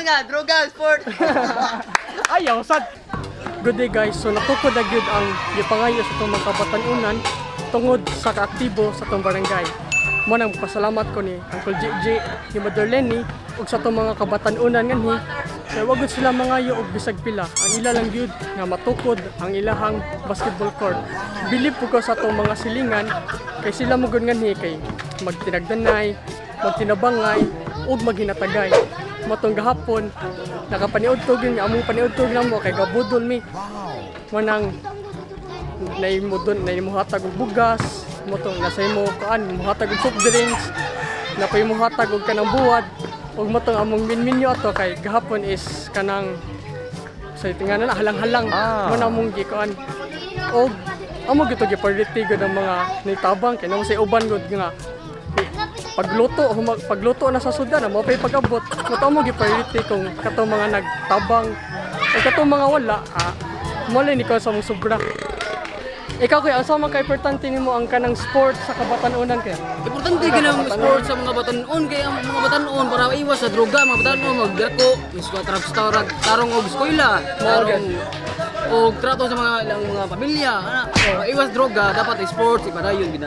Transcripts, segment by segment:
nga, droga, sport. Ayaw, sad. Good day guys, so natukod na gyud ang gipangayo sa itong mga Batan'onan tungod sa kaaktibo sa itong barangay. Mo nang pasalamat ko ni Uncle JJ, ni Mother Lenny, ug sa itong mga Batan'onan nganhi. Kaya wag sila mangayo og bisag pila. Ang ila lang gyud nga matukod ang ilahang basketball court. Bilib po ko sa itong mga silingan kay sila mo gud nganhi kay magtinagdanay, magtinabangay ug maghinatagay. Matong gahapon nakapaniud to gyud nga among paniud to namo kay gabudol mi. Manang naimuhatag og bugas, motong nasay mo kuan muhatag og soft drinks, napay muhatag og kanang buwad ug motong among minminyo ato kay gahapon is kanang sa tinganan na halang-halang mo na among gikuan og amo gito gi-priority gud ang mga nitabang kay namo say uban gud nga pagluto na sa sudan mo pay pag-abot mo mo gi-priority kung katong mga nagtabang o katong mga wala mo lang ikaw sa mong sobra. Ikaw kuya, asa man ka importante nimo ang kanang sport sa Batan'onan kay? Importante kinang sport sa mga Batan'on kay ang mga Batan'on para iwas sa droga, mga Batan'on magdako, iswa restaurant, tarong og eskwela, tarong og trato sa mga ilang mga pamilya, iwas droga, dapat sports ipadayon gid.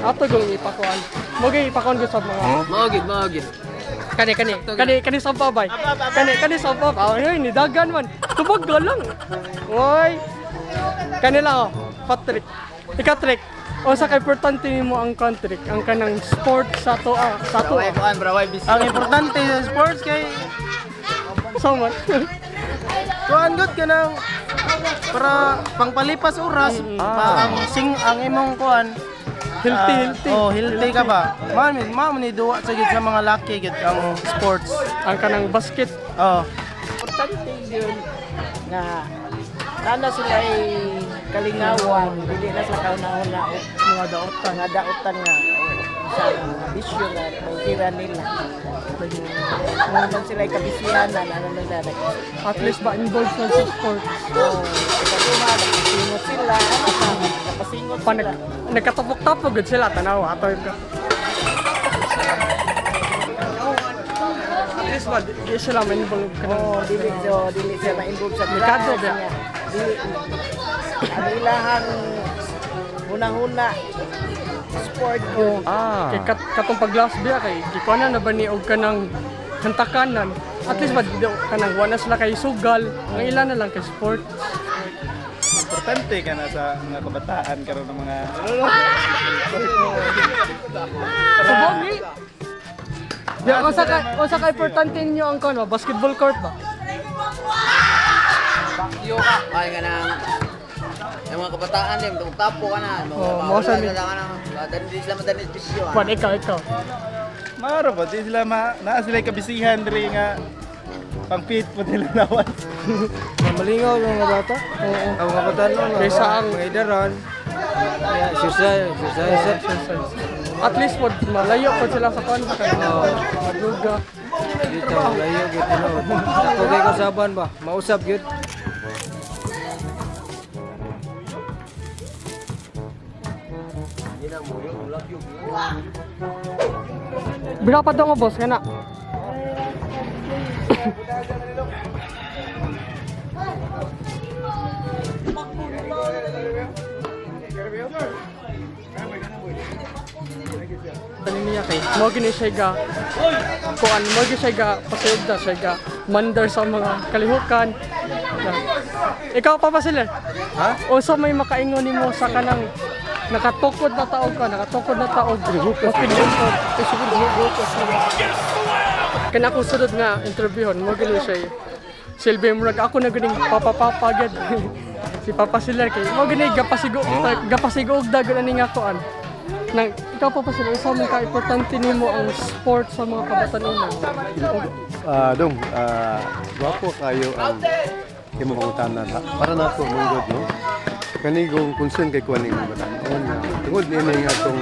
Ato gong ipakuan. Mo gyud ipakuan gud sa mga Magid. Kani sa babay. Kani sa babay. Ay ni dagan man. Tubag lang. Oy. Kani lang oh. Patrick. Ika-trick. O sa kay importante nimo ang country, ang kanang sport sa to Ang importante sa sports kay so man. kuan gud kanang para pangpalipas oras ang imong kuan Healthy. healthy ka ba? Man ni duwa sa gid sa mga laki gid ang sports. Ang kanang basket. Importante yun na sana sila ay kalingawan, hindi na sa kauna-una Mga daotan. nga daotan nga sa bisyo na pagkira nila. Kung sila ay kabisihanan, ano nang dadag. At least ba involved na sa sports. Katuma, napasingot sila, napasingot Pa sila. nagkatapok-tapok gud sila tanaw ato ka. At least ba di sila man involved kanang Dili siya ma-involve sa Delikado ba? Dili. Ang ilahang hunang-huna sport ko. kay katong paglas biya kay gikuanan na ba ni og kanang hantakanan. At least ba kanang wala sila kay sugal, ang ila na lang kay sport. Importante ka na sa mga kabataan karon ng mga Sabagi. Di sa ka importante niyo ang kono basketball court ba? Bakyo ka. Ay nga nang yung mga kabataan din, tapo ka na. Mo sa mi. Hindi sila madanis bisyo. Pan ikaw. maro ba di sila naa sila kabisihan diri nga pang-fit po nila lawan. Malingaw ng mga bata. Oo. Ang mga Batan'on, Kaysa ang mga idaran. Exercise. at least pod malayo pod sila sa kon kay Droga. Dito, layo, gito no. Ako kay kasaban ba? Mausap yun. Berapa dong bos kana? Niya kay mo gini siya ga kuan mo gini siya ga pasayod na siya ga mandar sa mga kalihukan. Ikaw pa sila? Ha? O sa may makaingon nimo sa kanang nakatukod na tao ka, nakatukod na tao opinion ko isugod mo grupos kana ko sunod nga interviewon mo gini siya silbi mo ako na ganing papapapagad si Papa sila kay mo gini gapasigo og dagan ani nga kuan nang ikaw pa sila sa mga ka-importante nimo ang sport sa mga Batan'onan. Gwapo kayo ang imo pangutanan para nato mong no. Kanigong concern kay kuaning Batan'on nga tungod niini nga tong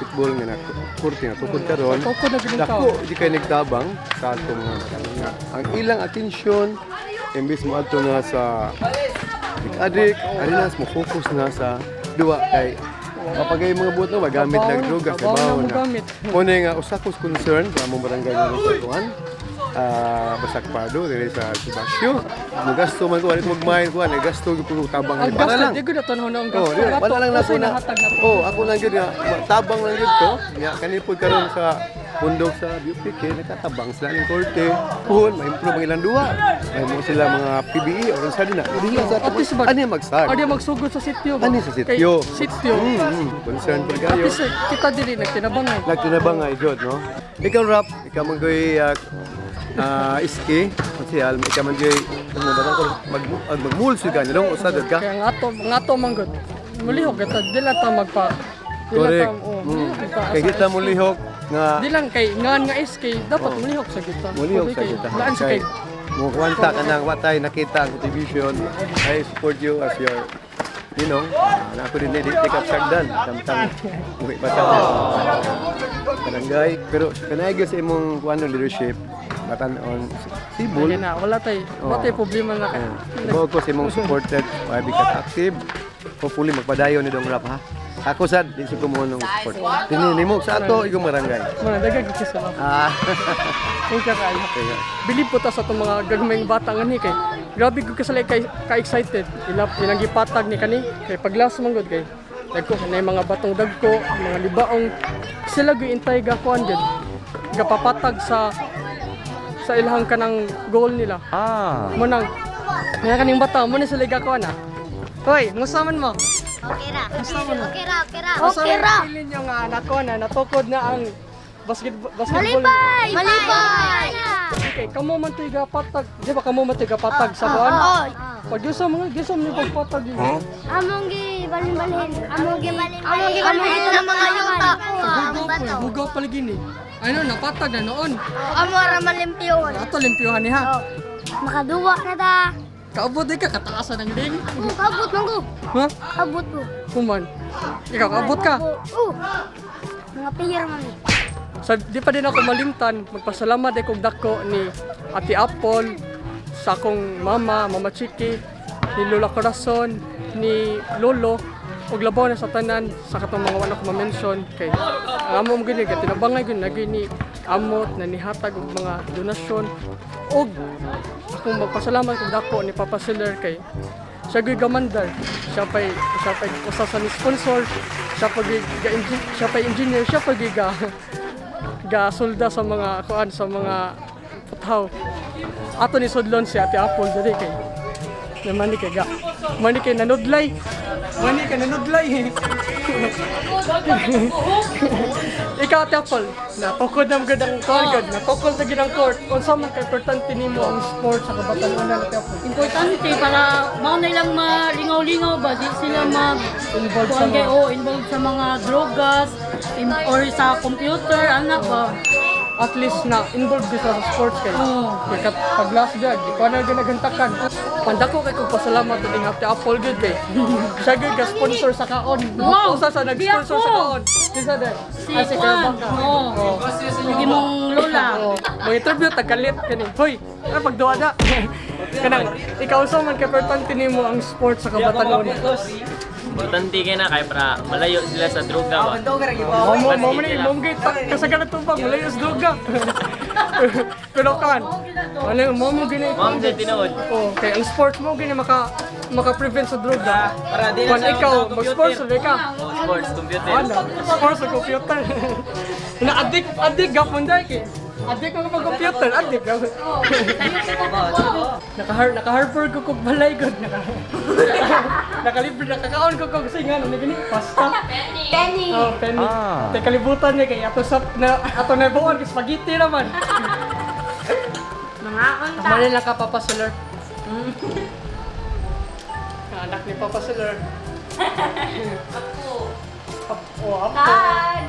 football nga kurti nga tukod karon. Dako di kay nagtabang sa atong mga ang ilang atensyon imbis mo adto nga sa adik ari na mo focus na sa duwa kay kapag mga buot na magamit ng droga kay bawo na. Kung nga usa kos concern sa among barangay nga tutuan Basak Pardo diri sa Subasyo. Magasto man ko, ano magmain ko, gasto ko tabang Ang para gasto, lang. di ko na tono ang Oh, gasto. wala lang na Kasi na. nahatag na to. Oh, ako lang gyud nga tabang lang gyud ko. Nya kanipod karon sa pundok sa BPK nakatabang sila ng korte. Kun ma-improve ang ilang duwa. May mo sila mga PBE or sa din na. Dili lang sa At least ba? ani mag-start. Adi magsugod sa sityo ba? Ani sa Kay sityo. Sityo. Concern pa At kayo. least kita dili nagtinabangay. Nagtinabang nga jud no. Ikaw rap, ikaw maggoy iski, social, ikaw maggoy magmul sud ka nilong usad ka. Kaya ngato manggod. Mulihok kita dili ta magpa. Correct. Kay kita mo lihok nga Di lang kay ngan nga SK dapat mulihok sa kita. mulihok sa Kay- kita. Laan sa kay mo kwanta ka nang watay nakita ang contribution. I support you as your na ako din take up sagdan samtang uwi pa sa barangay pero kanay sa imong kuano leadership Batan'on Sibul. Dili na wala tay problema na kay. Bago ko sa imong supported, why bigat active. Hopefully magpadayon ni dong rap ha. Ako sad din si kumunong support. Tinini mo sa ato igong barangay. Mga dagag kasi sa lap. Thank you kayo. Kaya Bilib po ta sa itong mga gagmayng bata nga ni kay. Grabe ko kasali ka-excited. Ilang gipatag ni kani. Kay paglas manggod kay. Dagko na mga batong dagko, mga libaong sila gyintay gakuan gid. Gapapatag sa ilahang kanang goal nila. Mo nang nga kaning bata mo ni sila gakuan ah. Hoy, musaman mo. Okay ra. Okay ra. Feeling nyo nga nakuan na natukod na ang basketball. Malipay. Okay, kamo man to'y gapatag. Di ba kamo man to'y gapatag sa kuan? Pag gusto mo niyo pagpatag yun. Among gi balin-balin. Among gi ng mga yuta. Among bato. Bugaw pala gini. Ano, napatag na noon. Amo ra malimpyon. Ato limpyuhan niya. Makaduwa na ta. Kaabot ka, kataasan ng ding. Kabut manggo. Ha? Kabut ko. Kuman. Ikaw, kaabot ka. Mga piyer man. So, di pa din ako malimtan. Magpasalamat ay kong dako ni Ate Apple, sa akong Mama Chiki, ni Lola Corazon, ni Lolo, ug labaw na sa tanan sa katong mga wala ko ma-mention kay ang amo mo gini tinabangay gyud lagi ni amot na nihatag og mga donasyon ug akong magpasalamat kog dako ni Papa Seller kay siya gyud gamandar siya pay usa sa ni sponsor siya pay engineer siya pay ga solda sa mga kuan sa mga putaw ato ni sudlon si Ate Apple diri kay mani kay nanudlay. Ikaw Ate Apple, natukod na magod ang court, natukod na ginang court. Kung saan man ka-importante nimo ang sport sa Batan'on Ate Apple? Importante para mao na lang malingaw-lingaw ba di sila involved sa mga drogas or sa computer anak ba. At least na involved din sa sports kayo. Kaya pag last day, di ko na ginagantakan. Pandako kay kong pasalamat ng Ate Apple good kay. Siya good ka sponsor sa kaon. Wow! Usa sa nag-sponsor sa kaon. Isa din. Si Juan, sige mong lola. Mga interview, tagkalit kani. Hoy, ano pagduwa na? Kanang, ikaw sa man kapertante nimo ang sports sa Batan'on. Importante kayo na kaya para malayo sila sa droga ba? Mo ni monggay kasagaran tumpang malayo sa droga. Pero kan, ano mo gini? Ma'am, dyan tinood. Oh, kaya ang sports mo gini maka-prevent sa droga. Para di na Kung sa ikaw computer. mag-sports ulit ka. Sports, computer. Ano? Sports sa computer. Na-addict gapon dahil kay. Addict ako mag-computer, addict ako. Naka-Harvard ko kog balay god. Nakalibre, nakakaon ko kog kasi nga gini pasta. Penny. Oh, penny. Tay kalibutan niya kay ato na buwan kay spaghetti naman. Mga unta. Mali lang ka Papa Seller. Anak ni Papa Seller. Apo. Tad.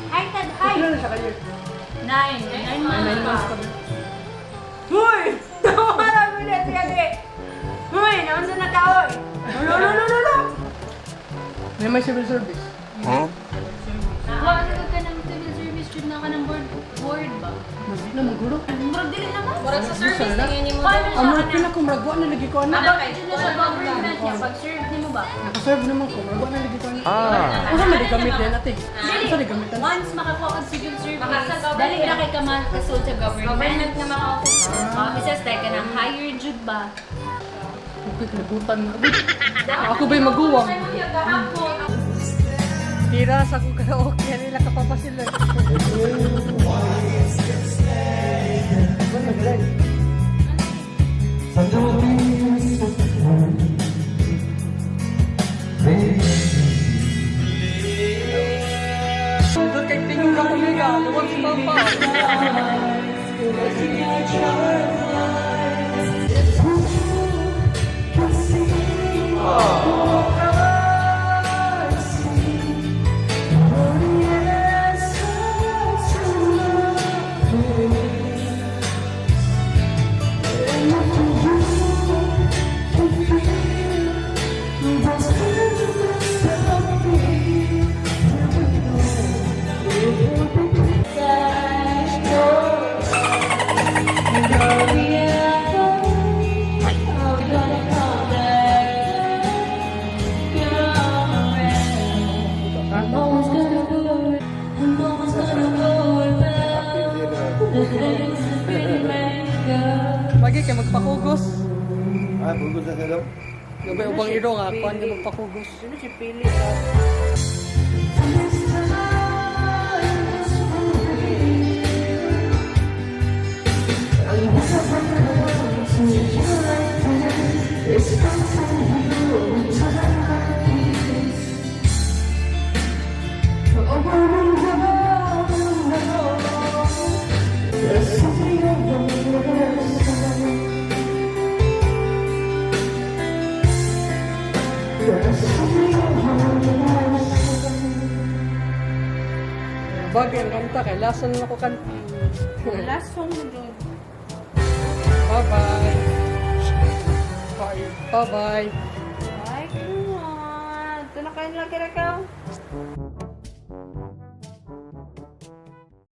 Hi, Tad. Hi. Ilan na siya kayo? 9 months pa. Huy! Nawala mo na siya di. Huy! Naman na ka, oy. Lolo. May civil service. Wala ka ng civil service yun na ka ng board ba? Hindi na maguro. Murag dili naman. Murag sa service na yun mo. Amurag pila kung maragwa na lagi ko ano. Dili na sa government niya pag serve nimo ba? Nakaserve naman ko, maragwa na lagi ko ano. Ano man gamit din ate? Ano di gamitan? Once makakuha ka civil service, dali na kay ka makasud sa government. stay ka ng higher jud ba? Okay, kinabutan na. Ako ba'y maguwang? Tira sa akong karaoke, nila kapapasila. Doon kay tingin ka kuliga, luwag si Papa. Lagi kayo magpakugos. Ah, bugod na hello. Gabay ubang iro nga, kuhan niya magpakugos. Sino si Pili ka? Bagay ang kanta, kay lason na ako kanta. Last song mo doon. Bye-bye. Bye. Bye-bye. Ay, come on. Ito na kayo lagi rin ka.